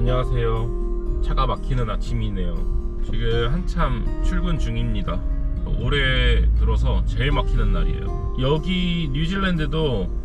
안녕하세요. 차가 막히는 아침이네요. 지금 한참 출근 중입니다. 올해 들어서 제일 막히는 날이에요. 여기 뉴질랜드도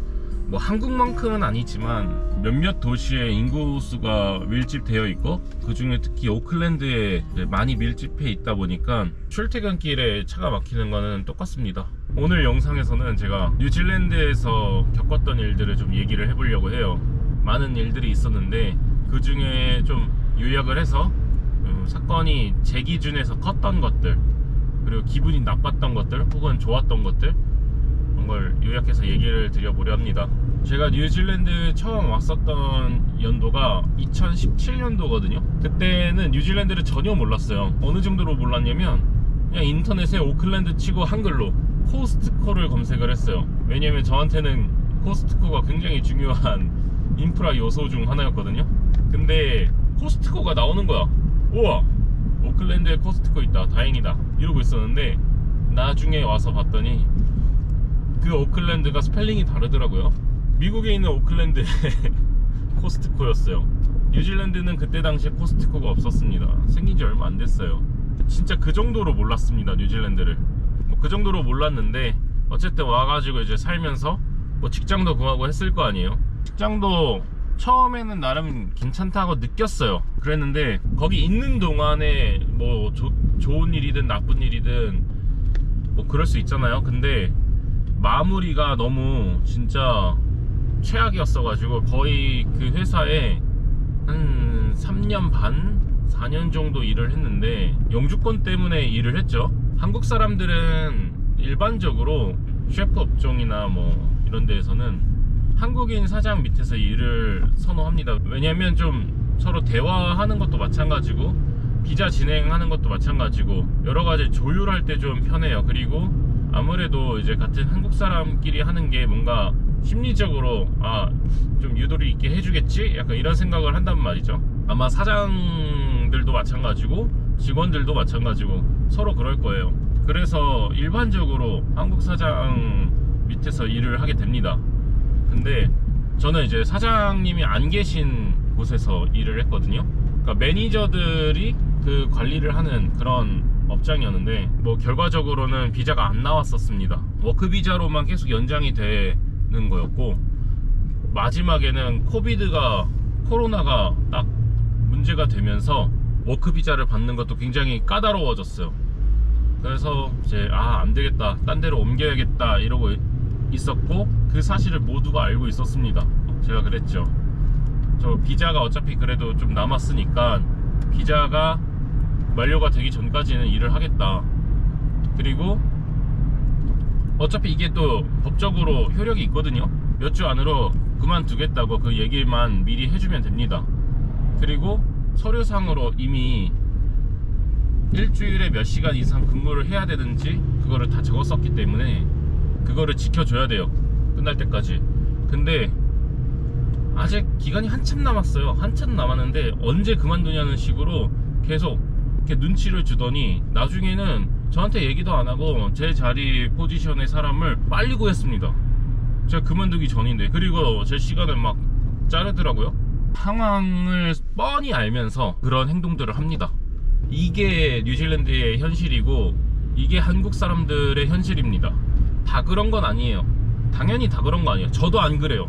뭐 한국만큼은 아니지만 몇몇 도시에 인구수가 밀집되어 있고, 그 중에 특히 오클랜드에 많이 밀집해 있다 보니까 출퇴근길에 차가 막히는 거는 똑같습니다. 오늘 영상에서는 제가 뉴질랜드에서 겪었던 일들을 좀 얘기를 해보려고 해요. 많은 일들이 있었는데 그 중에 좀 요약을 해서 사건이 제 기준에서 컸던 것들, 그리고 기분이 나빴던 것들 혹은 좋았던 것들, 그런 걸 요약해서 얘기를 드려보려 합니다. 제가 뉴질랜드 처음 왔었던 연도가 2017년도거든요 그때는 뉴질랜드를 전혀 몰랐어요. 어느 정도로 몰랐냐면 그냥 인터넷에 오클랜드 치고 한글로 코스트코를 검색을 했어요. 왜냐면 저한테는 코스트코가 굉장히 중요한 인프라 요소 중 하나였거든요. 근데 코스트코가 나오는 거야. 우와, 오클랜드에 코스트코 있다, 다행이다, 이러고 있었는데 나중에 와서 봤더니 그 오클랜드가 스펠링이 다르더라고요. 미국에 있는 오클랜드의 코스트코였어요. 뉴질랜드는 그때 당시에 코스트코가 없었습니다. 생긴 지 얼마 안 됐어요. 진짜 그 정도로 몰랐습니다, 뉴질랜드를. 그 정도로 몰랐는데 어쨌든 와가지고 이제 살면서 뭐 직장도 구하고 했을 거 아니에요. 직장도 처음에는 나름 괜찮다고 느꼈어요. 그랬는데 거기 있는 동안에 뭐 좋은 일이든 나쁜 일이든 뭐 그럴 수 있잖아요. 근데 마무리가 너무 진짜 최악이었어가지고 거의 그 회사에 한 3년 반? 4년 정도 일을 했는데 영주권 때문에 일을 했죠. 한국 사람들은 일반적으로 셰프 업종이나 뭐 이런 데에서는 한국인 사장 밑에서 일을 선호합니다. 왜냐면 좀 서로 대화하는 것도 마찬가지고 비자 진행하는 것도 마찬가지고 여러 가지 조율할 때 좀 편해요. 그리고 아무래도 이제 같은 한국 사람끼리 하는 게 뭔가 심리적으로 좀 유도리 있게 해주겠지? 약간 이런 생각을 한단 말이죠. 아마 사장들도 마찬가지고 직원들도 마찬가지고 서로 그럴 거예요. 그래서 일반적으로 한국 사장 밑에서 일을 하게 됩니다. 근데 저는 이제 사장님이 안 계신 곳에서 일을 했거든요. 그러니까 매니저들이 그 관리를 하는 그런 업장이었는데 뭐 결과적으로는 비자가 안 나왔었습니다. 워크 비자로만 계속 연장이 되는 거였고, 마지막에는 코로나가 딱 문제가 되면서 워크 비자를 받는 것도 굉장히 까다로워졌어요. 그래서 이제 안 되겠다, 딴 데로 옮겨야겠다 이러고 있었고, 그 사실을 모두가 알고 있었습니다. 제가 그랬죠. 저 비자가 어차피 그래도 좀 남았으니까 비자가 만료가 되기 전까지는 일을 하겠다. 그리고 어차피 이게 또 법적으로 효력이 있거든요. 몇 주 안으로 그만두겠다고 그 얘기만 미리 해주면 됩니다. 그리고 서류상으로 이미 일주일에 몇 시간 이상 근무를 해야 되는지 그거를 다 적었었기 때문에 그거를 지켜줘야 돼요, 끝날 때까지. 근데 아직 기간이 한참 남았어요. 한참 남았는데 언제 그만두냐는 식으로 계속 이렇게 눈치를 주더니 나중에는 저한테 얘기도 안 하고 제 자리 포지션의 사람을 빨리 구했습니다. 제가 그만두기 전인데. 그리고 제 시간을 막 자르더라고요. 상황을 뻔히 알면서 그런 행동들을 합니다. 이게 뉴질랜드의 현실이고 이게 한국 사람들의 현실입니다. 다 그런 건 아니에요. 당연히 다 그런 거 아니에요. 저도 안 그래요.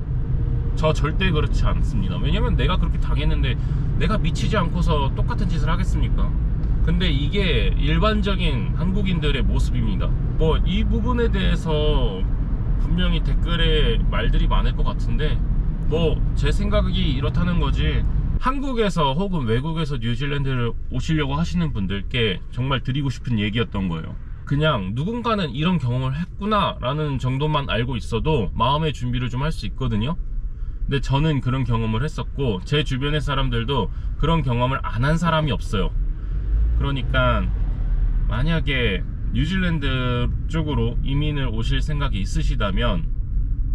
저 절대 그렇지 않습니다. 왜냐면 내가 그렇게 당했는데 내가 미치지 않고서 똑같은 짓을 하겠습니까? 근데 이게 일반적인 한국인들의 모습입니다. 뭐 이 부분에 대해서 분명히 댓글에 말들이 많을 것 같은데 뭐 제 생각이 이렇다는 거지, 한국에서 혹은 외국에서 뉴질랜드를 오시려고 하시는 분들께 정말 드리고 싶은 얘기였던 거예요. 그냥 누군가는 이런 경험을 했구나 라는 정도만 알고 있어도 마음의 준비를 좀 할 수 있거든요. 근데 저는 그런 경험을 했었고 제 주변의 사람들도 그런 경험을 안 한 사람이 없어요. 그러니까 만약에 뉴질랜드 쪽으로 이민을 오실 생각이 있으시다면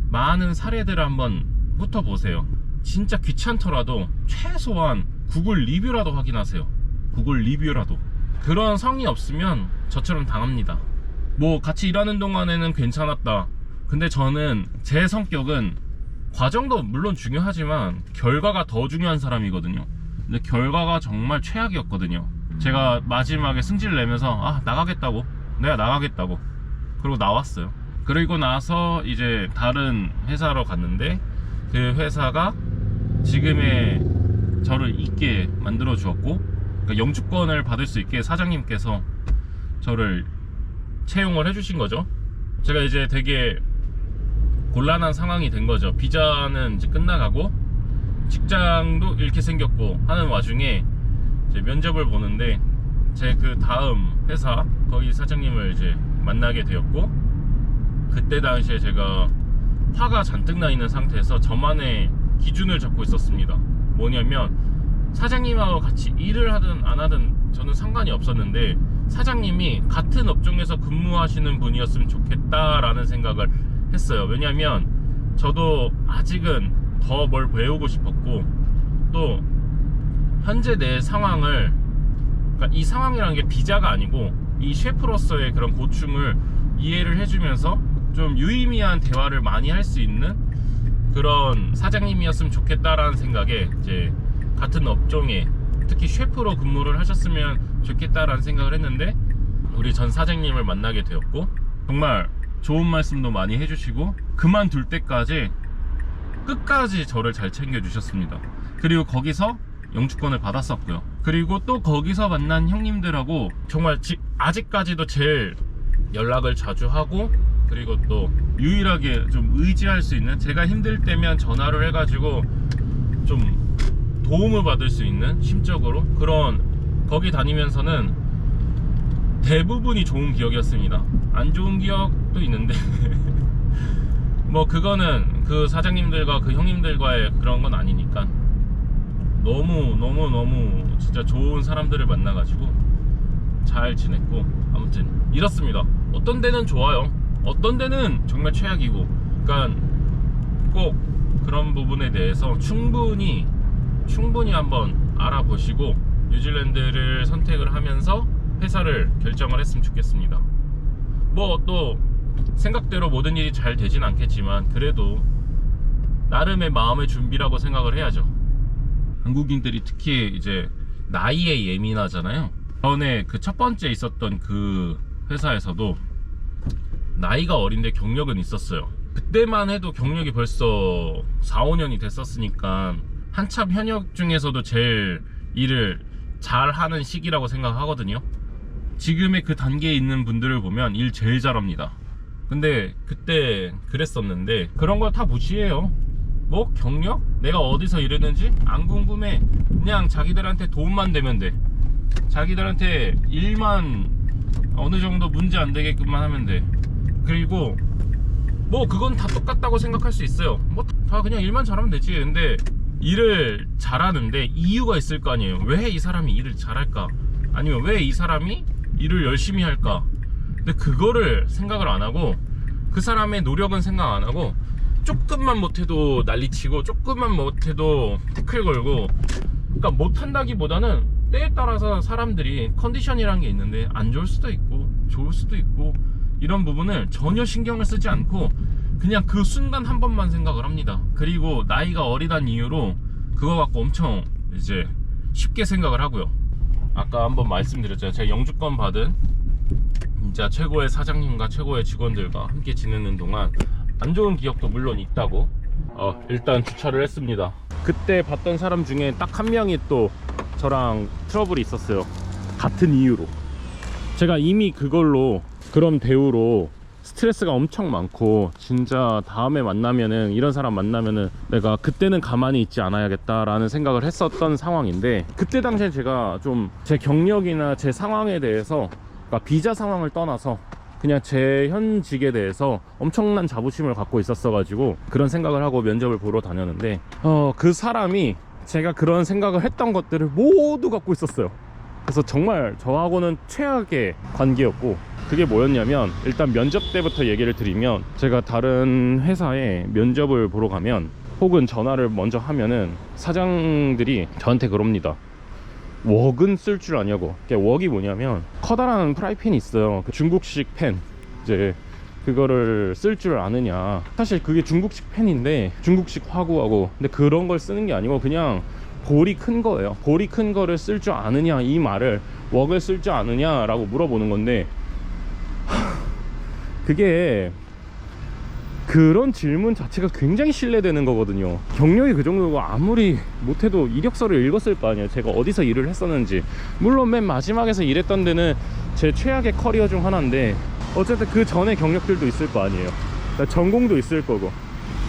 많은 사례들을 한번 훑어보세요. 진짜 귀찮더라도 최소한 구글 리뷰라도 확인하세요. 구글 리뷰라도. 그런 성이 없으면 저처럼 당합니다. 뭐 같이 일하는 동안에는 괜찮았다. 근데 저는 제 성격은 과정도 물론 중요하지만 결과가 더 중요한 사람이거든요. 근데 결과가 정말 최악이었거든요. 제가 마지막에 승질 내면서 나가겠다고, 내가 나가겠다고 그러고 나왔어요. 그리고 나서 이제 다른 회사로 갔는데 그 회사가 지금의 저를 있게 만들어 주었고, 그러니까 영주권을 받을 수 있게 사장님께서 저를 채용을 해주신 거죠. 제가 이제 되게 곤란한 상황이 된 거죠. 비자는 이제 끝나가고 직장도 잃게 생겼고 하는 와중에 이제 면접을 보는데 제 그 다음 회사 거기 사장님을 이제 만나게 되었고, 그때 당시에 제가 화가 잔뜩 나 있는 상태에서 저만의 기준을 잡고 있었습니다. 뭐냐면 사장님하고 같이 일을 하든 안 하든 저는 상관이 없었는데 사장님이 같은 업종에서 근무하시는 분이었으면 좋겠다라는 생각을 했어요. 왜냐면 저도 아직은 더 뭘 배우고 싶었고, 또 현재 내 상황을, 그러니까 이 상황이라는 게 비자가 아니고 이 셰프로서의 그런 고충을 이해를 해주면서 좀 유의미한 대화를 많이 할 수 있는 그런 사장님이었으면 좋겠다라는 생각에 이제 같은 업종에 특히 셰프로 근무를 하셨으면 좋겠다라는 생각을 했는데, 우리 전 사장님을 만나게 되었고 정말 좋은 말씀도 많이 해주시고 그만둘 때까지 끝까지 저를 잘 챙겨주셨습니다. 그리고 거기서 영주권을 받았었고요. 그리고 또 거기서 만난 형님들하고 정말 아직까지도 제일 연락을 자주 하고, 그리고 또 유일하게 좀 의지할 수 있는, 제가 힘들 때면 전화를 해가지고 좀 도움을 받을 수 있는 심적으로 그런, 거기 다니면서는 대부분이 좋은 기억이었습니다. 안 좋은 기억도 있는데 뭐 그거는 그 사장님들과 그 형님들과의 그런 건 아니니까 너무 진짜 좋은 사람들을 만나가지고 잘 지냈고, 아무튼 이렇습니다. 어떤 데는 좋아요, 어떤 데는 정말 최악이고, 그러니까 꼭 그런 부분에 대해서 충분히 한번 알아보시고 뉴질랜드를 선택을 하면서 회사를 결정을 했으면 좋겠습니다. 뭐 또 생각대로 모든 일이 잘 되진 않겠지만 그래도 나름의 마음의 준비라고 생각을 해야죠. 한국인들이 특히 이제 나이에 예민하잖아요. 전에 그 첫 번째 있었던 그 회사에서도 나이가 어린데 경력은 있었어요. 그때만 해도 경력이 벌써 4, 5년이 됐었으니까 한참 현역 중에서도 제일 일을 잘하는 시기라고 생각하거든요. 지금의 그 단계에 있는 분들을 보면 일 제일 잘합니다. 근데 그때 그랬었는데 그런 거 다 무시해요. 뭐 경력? 내가 어디서 일했는지 안 궁금해. 그냥 자기들한테 도움만 되면 돼. 자기들한테 일만 어느 정도 문제 안 되게끔만 하면 돼. 그리고 뭐 그건 다 똑같다고 생각할 수 있어요. 뭐 다 그냥 일만 잘하면 되지. 근데 일을 잘하는데 이유가 있을 거 아니에요. 왜 이 사람이 일을 잘할까? 아니면 왜 이 사람이 일을 열심히 할까? 근데 그거를 생각을 안 하고, 그 사람의 노력은 생각 안 하고 조금만 못해도 난리치고 조금만 못해도 태클 걸고, 그러니까 못한다기보다는 때에 따라서 사람들이 컨디션이라는 게 있는데 안 좋을 수도 있고 좋을 수도 있고, 이런 부분을 전혀 신경을 쓰지 않고 그냥 그 순간 한 번만 생각을 합니다. 그리고 나이가 어리다는 이유로 그거 갖고 엄청 이제 쉽게 생각을 하고요. 아까 한번 말씀드렸잖아요. 제가 영주권 받은 진짜 최고의 사장님과 최고의 직원들과 함께 지내는 동안 안 좋은 기억도 물론 있다고. 일단 주차를 했습니다. 그때 봤던 사람 중에 딱 한 명이 또 저랑 트러블이 있었어요. 같은 이유로. 제가 이미 그걸로, 그런 대우로 스트레스가 엄청 많고, 진짜 다음에 만나면은, 이런 사람 만나면은 내가 그때는 가만히 있지 않아야겠다라는 생각을 했었던 상황인데, 그때 당시에 제가 좀 제 경력이나 제 상황에 대해서, 그러니까 비자 상황을 떠나서 그냥 제 현직에 대해서 엄청난 자부심을 갖고 있었어 가지고 그런 생각을 하고 면접을 보러 다녔는데, 그 사람이 제가 그런 생각을 했던 것들을 모두 갖고 있었어요. 그래서 정말 저하고는 최악의 관계였고, 그게 뭐였냐면, 일단 면접 때부터 얘기를 드리면, 제가 다른 회사에 면접을 보러 가면 혹은 전화를 먼저 하면은 사장들이 저한테 그럽니다. 웍은 쓸 줄 아냐고. 웍이 뭐냐면 커다란 프라이팬이 있어요. 그 중국식 팬, 이제 그거를 쓸 줄 아느냐. 사실 그게 중국식 팬인데 중국식 화구하고, 근데 그런 걸 쓰는 게 아니고 그냥 볼이 큰 거예요. 볼이 큰 거를 쓸 줄 아느냐, 이 말을 웍을 쓸 줄 아느냐 라고 물어보는 건데, 그게 그런 질문 자체가 굉장히 신뢰되는 거거든요. 경력이 그 정도고 아무리 못해도 이력서를 읽었을 거 아니에요. 제가 어디서 일을 했었는지. 물론 맨 마지막에서 일했던 데는 제 최악의 커리어 중 하나인데, 어쨌든 그 전에 경력들도 있을 거 아니에요. 전공도 있을 거고.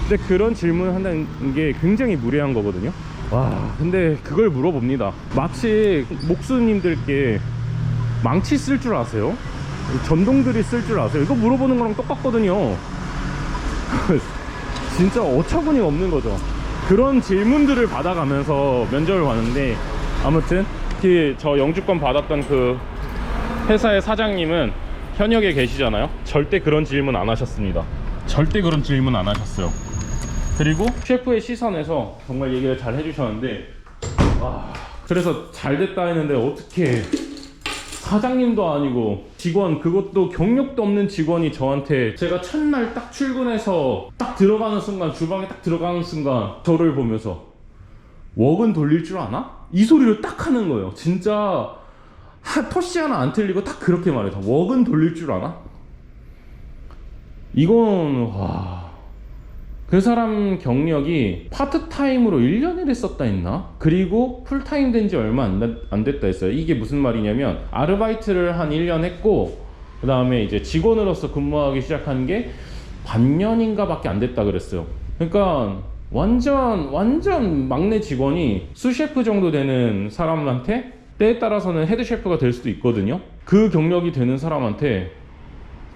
근데 그런 질문을 한다는 게 굉장히 무례한 거거든요. 와, 근데 그걸 물어봅니다. 마치 목수님들께 망치 쓸 줄 아세요? 전동들이 쓸 줄 아세요? 이거 물어보는 거랑 똑같거든요. 진짜 어처구니 없는 거죠. 그런 질문들을 받아가면서 면접을 봤는데, 아무튼 저 영주권 받았던 그 회사의 사장님은 현역에 계시잖아요. 절대 그런 질문 안 하셨습니다. 절대 그런 질문 안 하셨어요. 그리고 셰프의 시선에서 정말 얘기를 잘 해주셨는데, 그래서 잘 됐다 했는데 어떻게 사장님도 아니고 직원, 그것도 경력도 없는 직원이 저한테, 제가 첫날 딱 출근해서 딱 들어가는 순간, 주방에 딱 들어가는 순간 저를 보면서 웍은 돌릴 줄 아나? 이 소리를 딱 하는 거예요. 진짜 토시 하나 안 틀리고 딱 그렇게 말해요. 웍은 돌릴 줄 아나? 이건 그 사람 경력이 파트타임으로 1년 일했었다 했나? 그리고 풀타임 된 지 얼마 안 됐다 했어요. 이게 무슨 말이냐면, 아르바이트를 한 1년 했고, 그 다음에 이제 직원으로서 근무하기 시작한 게 반년인가 밖에 안 됐다 그랬어요. 그러니까 완전 막내 직원이 수셰프 정도 되는 사람한테, 때에 따라서는 헤드셰프가 될 수도 있거든요. 그 경력이 되는 사람한테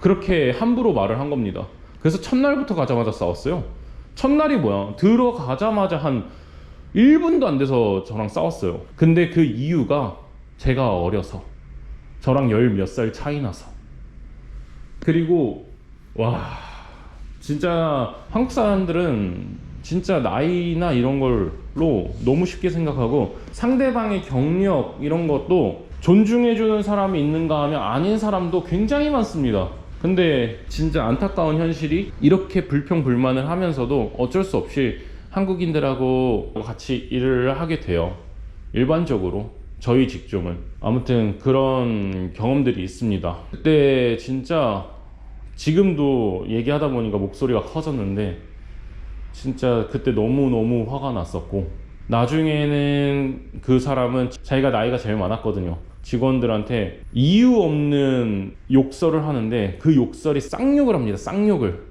그렇게 함부로 말을 한 겁니다. 그래서 첫날부터 가자마자 싸웠어요. 첫날이 뭐야, 들어가자마자 한 1분도 안 돼서 저랑 싸웠어요. 근데 그 이유가 제가 어려서, 저랑 10 몇 살 차이 나서. 그리고 진짜 한국 사람들은 진짜 나이나 이런 걸로 너무 쉽게 생각하고, 상대방의 경력 이런 것도 존중해주는 사람이 있는가 하면 아닌 사람도 굉장히 많습니다. 근데 진짜 안타까운 현실이, 이렇게 불평불만을 하면서도 어쩔 수 없이 한국인들하고 같이 일을 하게 돼요. 일반적으로 저희 직종은. 아무튼 그런 경험들이 있습니다. 그때 진짜, 지금도 얘기하다 보니까 목소리가 커졌는데, 진짜 그때 너무너무 화가 났었고, 나중에는 그 사람은 자기가 나이가 제일 많았거든요. 직원들한테 이유 없는 욕설을 하는데, 그 욕설이 쌍욕을 합니다. 쌍욕을.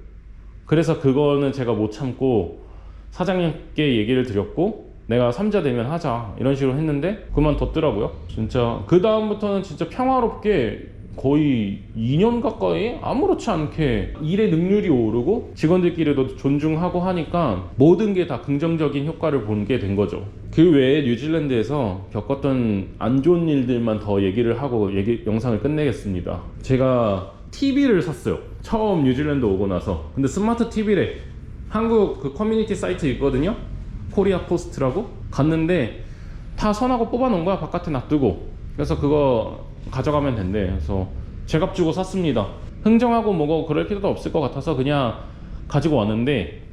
그래서 그거는 제가 못 참고 사장님께 얘기를 드렸고, 내가 3자 되면 하자 이런 식으로 했는데 그만뒀더라고요. 진짜 그 다음부터는 진짜 평화롭게 거의 2년 가까이 아무렇지 않게 일의 능률이 오르고, 직원들끼리도 존중하고 하니까 모든 게 다 긍정적인 효과를 보게 된 거죠. 그 외에 뉴질랜드에서 겪었던 안 좋은 일들만 더 얘기를 하고 영상을 끝내겠습니다. 제가 TV를 샀어요. 처음 뉴질랜드 오고 나서. 근데 스마트 TV래. 한국 그 커뮤니티 사이트 있거든요. 코리아 포스트라고. 갔는데 다 선하고 뽑아놓은 거야, 바깥에 놔두고. 그래서 그거 가져가면 된대. 그래서 제값 주고 샀습니다. 흥정하고 뭐고 그럴 필요도 없을 것 같아서 그냥 가지고 왔는데,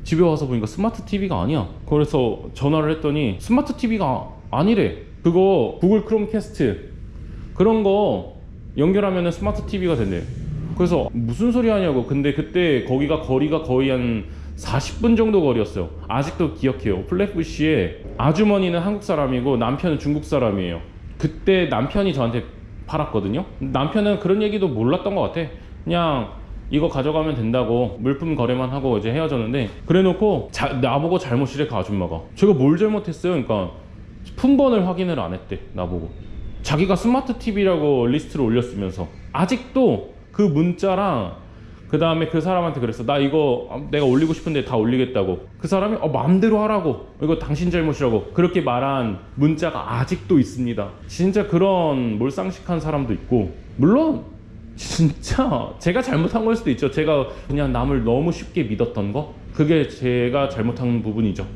집에 와서 보니까 스마트 TV가 아니야. 그래서 전화를 했더니 스마트 TV가 아니래. 그거 구글 크롬캐스트 그런 거 연결하면 스마트 TV가 된대. 그래서 무슨 소리 하냐고. 근데 그때 거기가 거리가 거의 한 40분 정도 거리였어요. 아직도 기억해요. 플랫부시에 아주머니는 한국 사람이고 남편은 중국 사람이에요. 그때 남편이 저한테 팔았거든요. 남편은 그런 얘기도 몰랐던 것 같아. 그냥 이거 가져가면 된다고 물품 거래만 하고 이제 헤어졌는데, 그래 놓고 나보고 잘못이래, 그 아줌마가. 제가 뭘 잘못했어요? 그러니까 품번을 확인을 안 했대, 나보고. 자기가 스마트 TV라고 리스트를 올렸으면서. 아직도 그 문자랑 그 다음에 그 사람한테 그랬어. 나 이거 내가 올리고 싶은데 다 올리겠다고. 그 사람이 마음대로 하라고, 이거 당신 잘못이라고 그렇게 말한 문자가 아직도 있습니다. 진짜 그런 몰상식한 사람도 있고, 물론 진짜 제가 잘못한 걸 수도 있죠. 제가 그냥 남을 너무 쉽게 믿었던 거, 그게 제가 잘못한 부분이죠.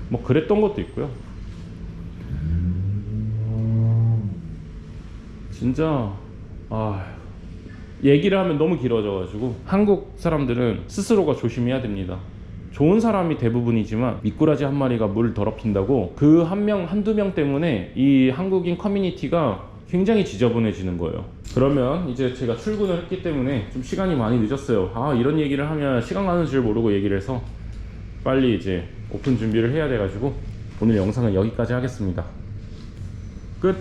뭐 그랬던 것도 있고요. 진짜 얘기를 하면 너무 길어져가지고, 한국 사람들은 스스로가 조심해야 됩니다. 좋은 사람이 대부분이지만 미꾸라지 한 마리가 물 더럽힌다고 그 한 명, 한두 명 때문에 이 한국인 커뮤니티가 굉장히 지저분해지는 거예요. 그러면 이제 제가 출근을 했기 때문에 좀 시간이 많이 늦었어요. 아, 이런 얘기를 하면 시간 가는 줄 모르고 얘기를 해서 빨리 이제 오픈 준비를 해야 돼가지고 오늘 영상은 여기까지 하겠습니다. 끝.